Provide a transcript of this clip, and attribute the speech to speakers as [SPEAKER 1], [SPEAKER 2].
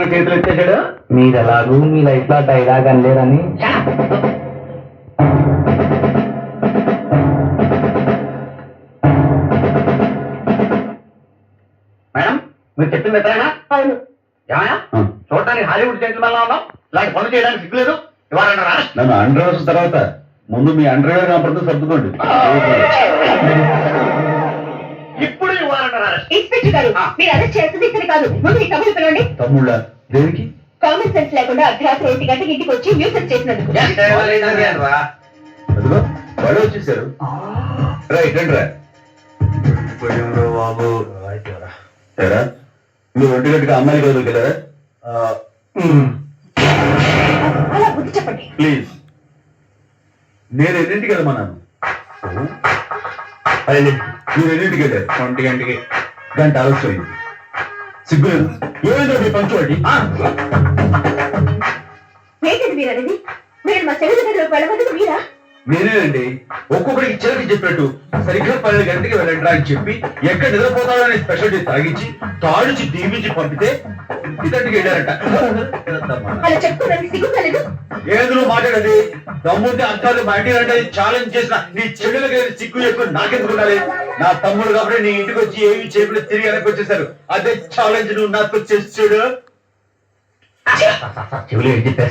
[SPEAKER 1] పక్కన చేతులు ఎత్తేసాడు.
[SPEAKER 2] మీరు ఎలాగూ మీ లైఫ్ లో డైలాగ్ అనలేరని.
[SPEAKER 1] మేడం మీరు చెప్పింది ఎత్తనా?
[SPEAKER 3] అవును.
[SPEAKER 1] ఏమయ్యా చూడటానికి హాలీవుడ్ జెంటిల్మెన్ లా ఉన్నాం, ఇలాంటి పనులు చేయడానికి సిగ్గులేదు. ఇవ్వాలన్నారా?
[SPEAKER 4] నన్ను అండర్ వచ్చిన తర్వాత ముందు మీ అండర్వేర్ కనపడుతూ సర్దుకోండి.
[SPEAKER 1] ఇప్పుడు ఇవ్వాలన్నారా?
[SPEAKER 3] ఇన్స్పెక్టర్ గారు మీరు అరెస్ట్ చేస్తుంది ఇక్కడ కాదు. ముందు ఈ తమ్ముడు పిలవండి.
[SPEAKER 4] తమ్ముళ్ళ దేనికి?
[SPEAKER 3] కామన్ సెన్స్ లేకుండా అర్ధరాత్రి 1 గంటకి ఇంటికి వచ్చి న్యూసెన్స్ చేసినందుకు.
[SPEAKER 4] అదిగో వాళ్ళు వచ్చేసారు. రైట్ రండి రా బాబు. సరే మీరు 1 గంటకి అమ్మాయికి వదులుకెళ్ళారా?
[SPEAKER 3] అలా బుద్ధి చెప్పండి
[SPEAKER 4] ప్లీజ్. నేను ఎన్నింటికి వెళ్ళమన్నాను? మీరు ఎన్నింటికి వెళ్ళారు?
[SPEAKER 1] 1 గంటకి.
[SPEAKER 4] గంట ఆలస్యం. సిగ్గులేదు. ఏమైందో మీ పంచువాటి?
[SPEAKER 3] ఏంటండి మీరు అనేది? మీరు మా చెల్లెల దగ్గరకు వెళ్ళవద్దు. మీరా?
[SPEAKER 4] నేనేనండి ఒక్కొక్కడికి చిలకి చెప్పినట్టు సరిగ్గా 12 గంటకి వెళ్ళండి అని చెప్పి ఎక్కడ నిద్రపోతాడో అని స్పెషల్ డే తాగించి తాడిచి దీవించి పంపితే ఇదంటికి వెళ్ళారట.
[SPEAKER 3] అలా చెప్పుకోవడానికి సిగ్గులేదు.
[SPEAKER 4] ఏదో మాట్లాడది దమ్ముంటే అర్థాలు మా ఇంటి అంటే ఛాలెంజ్ చేసిన నీ చెడులకి సిగ్గు ఎక్కువ నాకెందుకు ఉండాలి? నా తమ్ముడు కాబట్టి నీ ఇంటికి వచ్చి ఏమి చేయకుండా తిరిగి వెనక్కి వచ్చేసారు. అదే ఛాలెంజ్ నువ్వు నాతో చేసాడు.
[SPEAKER 1] చెవులు ఏం చెప్పేస్తా